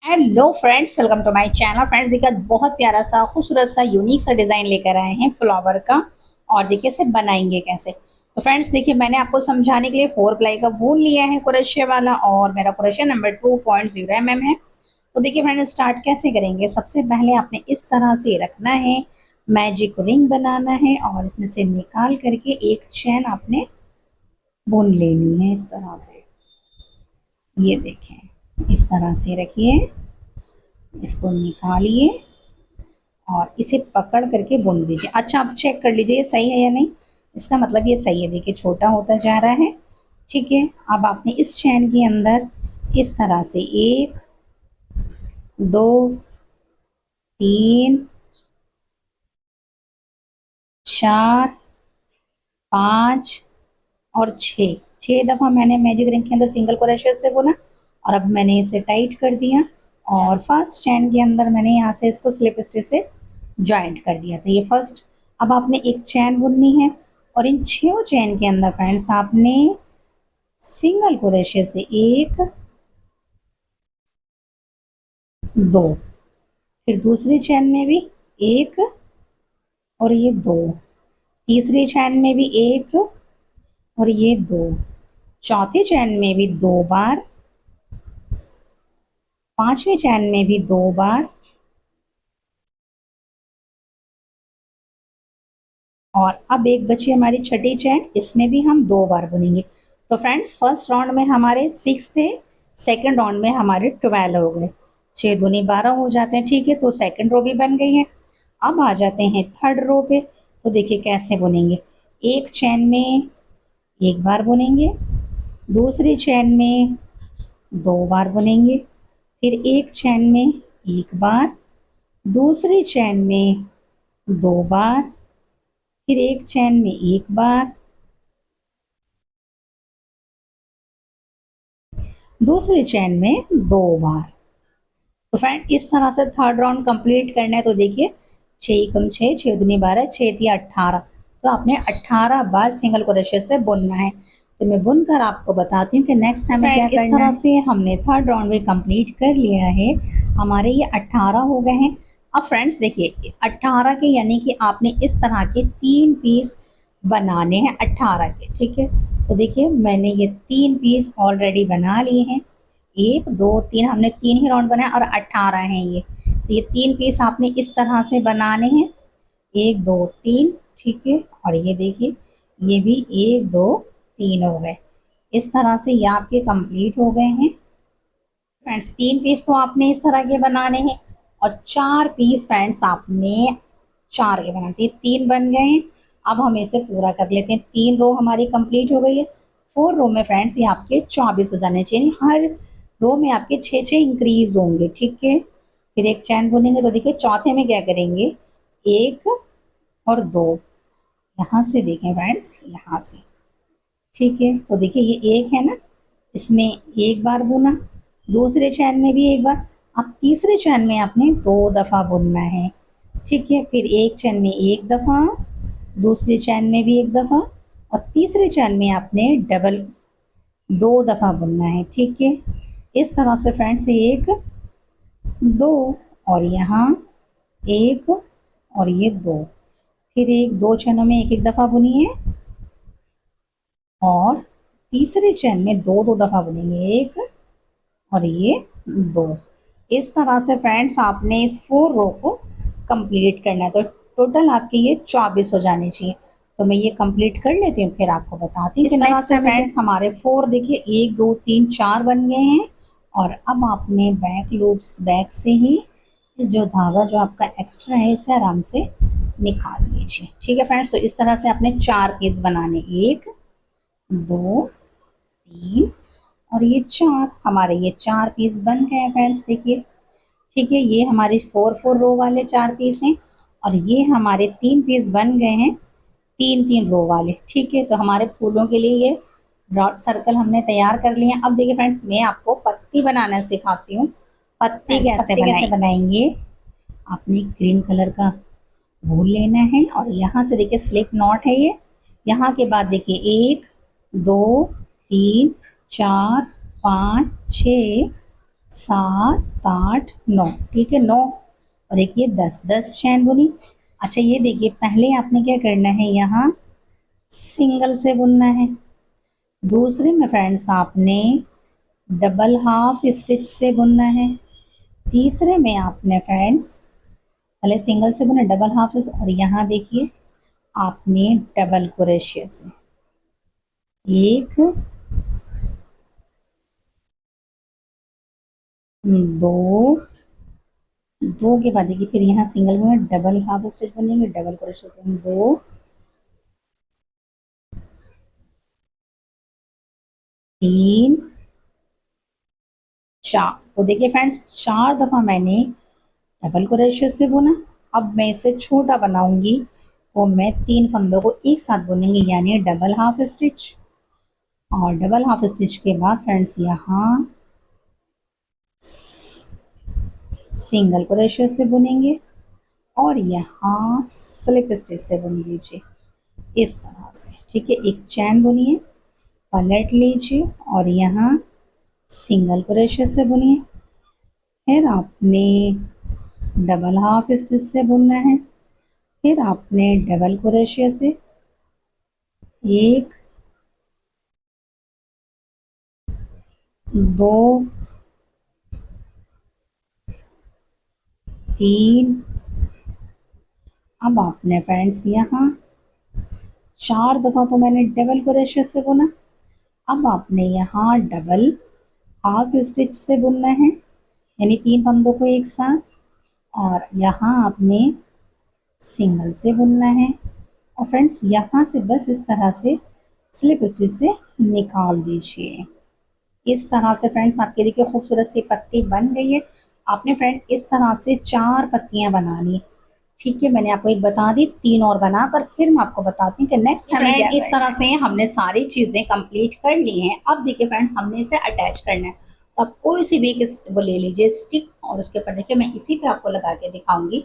Hello friends, welcome to my channel. Friends देखिए, आज बहुत प्यारा सा खूबसूरत सा यूनिक सा डिज़ाइन लेकर आए हैं फ्लावर का। और देखिए इसे बनाएंगे कैसे। तो फ्रेंड्स देखिए, मैंने आपको समझाने के लिए 4 प्लाई का वूल लिया है क्रोशिया वाला, और मेरा क्रोशिया नंबर 2.0 mm है। तो देखिए फ्रेंड्स, स्टार्ट कैसे करेंगे। सबसे पहले आपने इस तरह से रखना है, मैजिक रिंग बनाना है और इसमें से निकाल करके एक चैन आपने बुन लेनी है इस तरह से। ये देखें, इस तरह से रखिए, इसको निकालिए और इसे पकड़ करके बुन दीजिए। अच्छा, आप चेक कर लीजिए ये सही है या नहीं। इसका मतलब ये सही है। देखिए छोटा होता जा रहा है। ठीक है, अब आपने इस चैन के अंदर इस तरह से 1 2 3 4 5 और 6 दफ़ा मैंने मैजिक रिंग के अंदर सिंगल क्रोशिया से बुना। और अब मैंने इसे टाइट कर दिया और फर्स्ट चैन के अंदर मैंने यहाँ से इसको स्लिप स्टिच से जॉइंट कर दिया। तो ये फर्स्ट, अब आपने एक चैन बुननी है और इन 6 चैन के अंदर फ्रेंड्स आपने सिंगल क्रोशिया से 1 2, फिर दूसरी चैन में भी 1 और ये 2, तीसरी चैन में भी 1 और ये 2, चौथी चैन में भी 2 बार, पांचवी चैन में भी 2 बार और अब एक बची हमारी छठी चैन, इसमें भी हम 2 बार बुनेंगे। तो फ्रेंड्स फर्स्ट राउंड में हमारे 6 थे, सेकंड राउंड में हमारे 12 हो गए। 6 दूनी 12 हो जाते हैं। ठीक है, तो सेकंड रो भी बन गई है। अब आ जाते हैं थर्ड रो पे। तो देखिए कैसे बुनेंगे। एक चैन में 1 बार बुनेंगे, दूसरी चैन में 2 बार बुनेंगे, फिर एक चैन में 1 बार, दूसरी चैन में 2 बार, फिर एक चैन में 1 बार, दूसरी चैन में 2 बार। तो फ्रेंड इस तरह से थर्ड राउंड कंप्लीट करना है। तो देखिए 6 कम 6, 6 दूनी 12, 6 तिया 18। तो आपने 18 बार सिंगल क्रोशिया से बुनना है। तो मैं बुनकर आपको बताती हूँ कि नेक्स्ट टाइम में क्या करना है। इस तरह से हमने थर्ड राउंड भी कंप्लीट कर लिया है। हमारे ये 18 हो गए हैं। अब फ्रेंड्स देखिए 18 के यानी कि आपने इस तरह के 3 पीस बनाने हैं 18 के। ठीक है, तो देखिए मैंने ये 3 पीस ऑलरेडी बना लिए हैं। 1 2 3, हमने 3 ही राउंड बनाए और 18 हैं ये। तो ये 3 पीस आपने इस तरह से बनाने हैं, 1 2 3। ठीक है, और ये देखिए ये भी 1 2 3 हो गए। इस तरह से ये आपके कंप्लीट हो गए हैं। फ्रेंड्स 3 पीस तो आपने इस तरह के बनाने हैं और 4 पीस फ्रेंड्स आपने 4 के बनाते हैं। 3 बन गए हैं। अब हम इसे पूरा कर लेते हैं। 3 रो हमारी कंप्लीट हो गई है। 4 रो में फ्रेंड्स ये आपके 24 हो जाने चाहिए। हर रो में आपके 6 इंक्रीज होंगे। ठीक है, फिर एक चैन बुनेंगे। तो देखिए चौथे में क्या करेंगे, 1 और 2, यहाँ से देखें फ्रेंड्स, यहाँ से। ठीक है, तो देखिए ये 1 है ना, इसमें 1 बार बुना, दूसरे चैन में भी 1 बार। अब तीसरे चैन में आपने 2 दफ़ा बुनना है। ठीक है, फिर एक चैन में 1 दफ़ा, दूसरे चैन में भी 1 दफ़ा और तीसरे चैन में आपने डबल 2 दफ़ा बुनना है। ठीक है, इस तरह से फ्रेंड्स 1 2 और यहाँ 1 और ये 2, फिर 1 2 चैनों में 1 1 दफ़ा बुनिए और तीसरे चैन में 2 2 दफ़ा बुनेंगे, 1 और ये 2। इस तरह से फ्रेंड्स आपने इस 4 रो को कंप्लीट करना है। तो टोटल आपके ये 24 हो जाने चाहिए। तो मैं ये कंप्लीट कर लेती हूँ, फिर आपको बताती हूँ कि नेक्स्ट से फ्रेंड्स हमारे 4 देखिए 1 2 3 4 बन गए हैं। और अब आपने बैक लूप्स बैक से ही इस जो धागा जो आपका एक्स्ट्रा है इसे आराम से निकाल लीजिए। ठीक है फ्रेंड्स, तो इस तरह से आपने 4 पीस बनाने, 1 2 3 और ये 4। हमारे ये 4 पीस बन गए हैं फ्रेंड्स देखिए। ठीक है, ये हमारे 4 4 रो वाले 4 पीस हैं और ये हमारे 3 पीस बन गए हैं 3 3 रो वाले। ठीक है, तो हमारे फूलों के लिए ये डॉट सर्कल हमने तैयार कर लिए हैं। अब देखिए फ्रेंड्स, मैं आपको पत्ती बनाना सिखाती हूँ। पत्ती कैसे बनाएंगे। आपने ग्रीन कलर का वूल लेना है और यहाँ से देखिए स्लिप नॉट है ये। यहाँ के बाद देखिए 1 2 3 4 5 6 7 8 9, ठीक है 9, और एक ये 10 10 चैन बुनी। अच्छा ये देखिए, पहले आपने क्या करना है, यहाँ सिंगल से बुनना है। दूसरे में फ्रेंड्स आपने डबल हाफ स्टिच से बुनना है। तीसरे में आपने फ्रेंड्स पहले सिंगल से बुना, डबल हाफ से, और यहाँ देखिए आपने डबल क्रोशे से एक, दो, दो के बाद देखिए फिर यहाँ सिंगल में डबल हाफ स्टिच बनेंगे, डबल क्रोशे से दो, तीन, चार। तो देखिए फ्रेंड्स 4 दफा मैंने डबल क्रोशे से बुना। अब मैं इसे छोटा बनाऊंगी तो मैं 3 फंदों को एक साथ बुनूंगी, यानी डबल हाफ स्टिच। और डबल हाफ स्टिच के बाद फ्रेंड्स यहाँ सिंगल क्रोशे से बुनेंगे, और यहाँ स्लिप स्टिच से बुन दीजिए इस तरह से, ठीक है। एक चैन बुनिए, पलट लीजिए, और यहाँ सिंगल क्रोशे से बुनिए। फिर आपने डबल हाफ स्टिच से बुनना है। फिर आपने डबल क्रोशे से एक, दो, तीन। अब आपने फ्रेंड्स यहाँ 4 दफा तो मैंने डबल क्रोशे से बुना। अब आपने यहाँ डबल हाफ स्टिच से बुनना है, यानी 3 फंदों को एक साथ, और यहाँ आपने सिंगल से बुनना है। और फ्रेंड्स यहाँ से बस इस तरह से स्लिप स्टिच से निकाल दीजिए। इस तरह से फ्रेंड्स आपके देखिए खूबसूरत सी पत्ती बन गई है। आपने फ्रेंड इस तरह से 4 पत्तियां बनानी, ठीक है। मैंने आपको एक बता दी, 3 और बनाकर फिर मैं आपको बताती हूँ कि नेक्स्ट हमें क्या। इस तरह से हमने सारी चीजें कंप्लीट कर ली हैं। अब देखिए फ्रेंड्स हमने इसे अटैच करना है, तो आप कोई सी भी एक वो ले लीजिए स्टिक, और उसके ऊपर देखिए मैं इसी पे आपको लगा के दिखाऊंगी।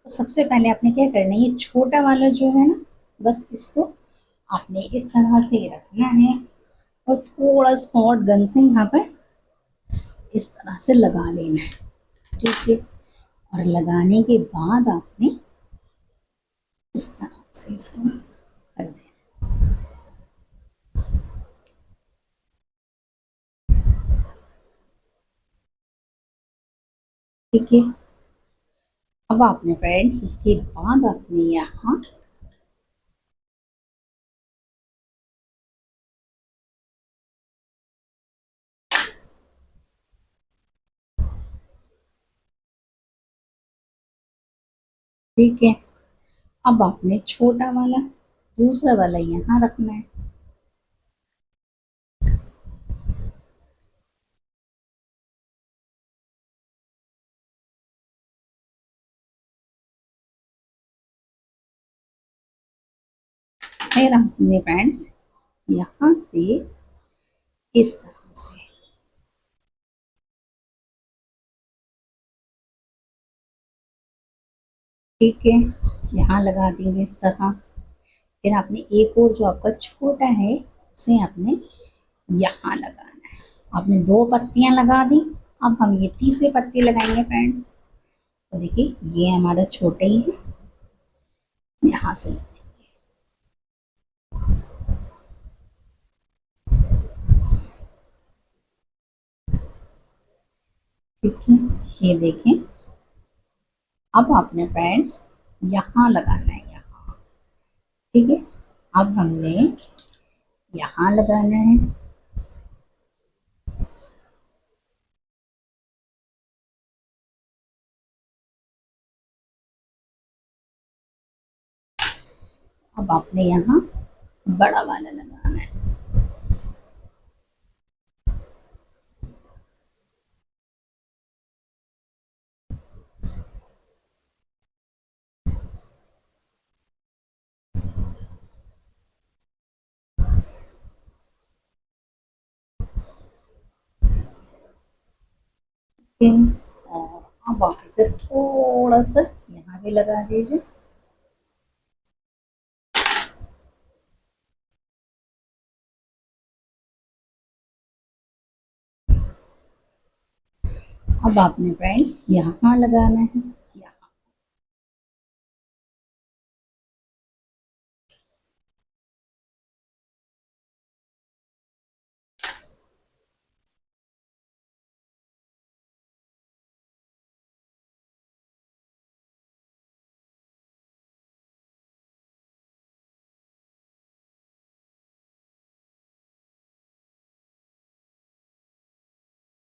तो सबसे पहले आपने क्या करना है, ये छोटा वाला जो है ना, बस इसको आपने इस तरह से रखना है, और थोड़ा स्पॉट गन से यहाँ पर इस तरह से लगा लेना है, ठीक है। और लगाने के बाद आपने इस तरह से इसको कर देना, ठीक है। अब आपने फ्रेंड्स इसके बाद आपने यहाँ ठीक है, अब आपने छोटा वाला दूसरा वाला यहाँ रखना है, फिर आपने फ्रेंड्स यहाँ से इस तरह से, ठीक है, यहाँ लगा देंगे इस तरह। फिर आपने एक और जो आपका छोटा है उसे आपने यहाँ लगाना है। आपने 2 पत्तियां लगा दी। अब हम ये तीसरे पत्ती लगाएंगे फ्रेंड्स। तो देखिए ये हमारा छोटा ही है, यहाँ से ठीक है, ये देखें। अब आपने फ्रेंड्स यहाँ लगाना है, यहाँ, ठीक है। अब हमने यहाँ लगाना है, अब आपने यहाँ बड़ा वाला लगाना है, ठीक है। और अब आप इसे थोड़ा सा यहाँ भी लगा दीजिए, अब आपने फ्रेंड्स यहाँ लगाना है, यहाँ।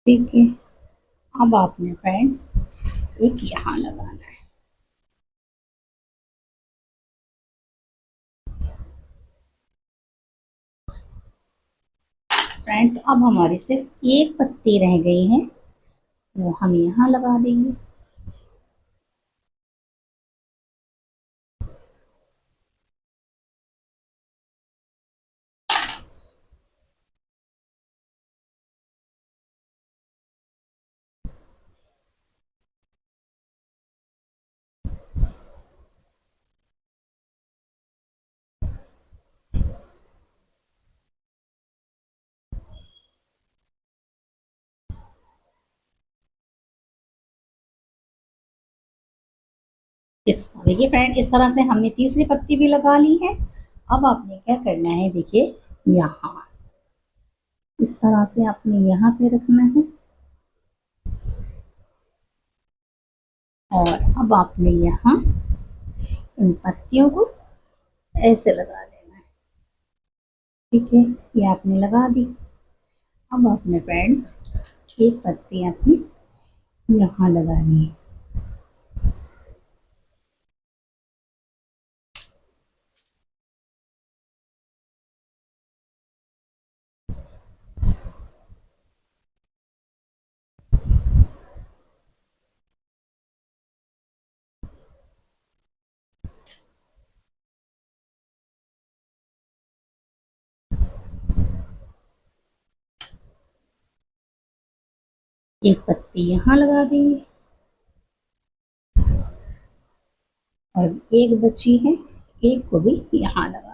ठीक है, अब आपने फ्रेंड्स एक यहाँ लगाना है। फ्रेंड्स अब हमारी सिर्फ एक पत्ती रह गई है, वो हम यहाँ लगा देंगे। देखिए फ्रेंड, इस तरह से हमने तीसरी पत्ती भी लगा ली है। अब आपने क्या करना है, देखिए यहाँ इस तरह से आपने यहाँ पे रखना है, और अब आपने यहाँ इन पत्तियों को ऐसे लगा देना है। ठीक है, ये आपने लगा दी। अब आपने फ्रेंड्स एक पत्ती अपनी यहाँ लगानी है। एक पत्ती यहाँ लगा देंगे, और एक बची है, एक को भी यहाँ लगा देंगे।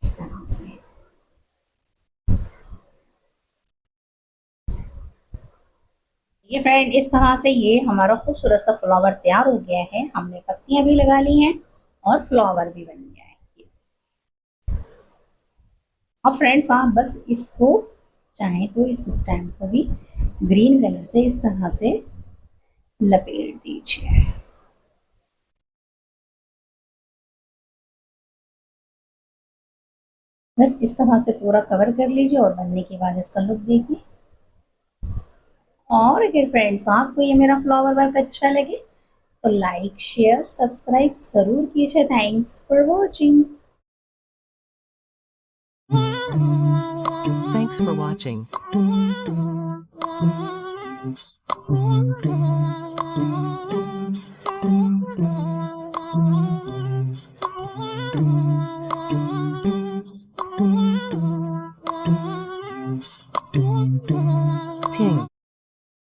इस तरह से ये फ्रेंड, इस तरह से ये हमारा खूबसूरत सा फ्लावर तैयार हो गया है। हमने पत्तियां भी लगा ली हैं और फ्लावर भी बन गया है। अब फ्रेंड्स आप बस इसको चाहें तो इस स्टैम्प को भी ग्रीन कलर से इस तरह से लपेट दीजिए। बस इस तरह से पूरा कवर कर लीजिए, और बनने के बाद इसका लुक देखिए। और अगर फ्रेंड्स आपको ये मेरा फ्लावर वर्क अच्छा लगे तो लाइक शेयर सब्सक्राइब जरूर कीजिए। Thanks for watching. Thanks for watching. Ting.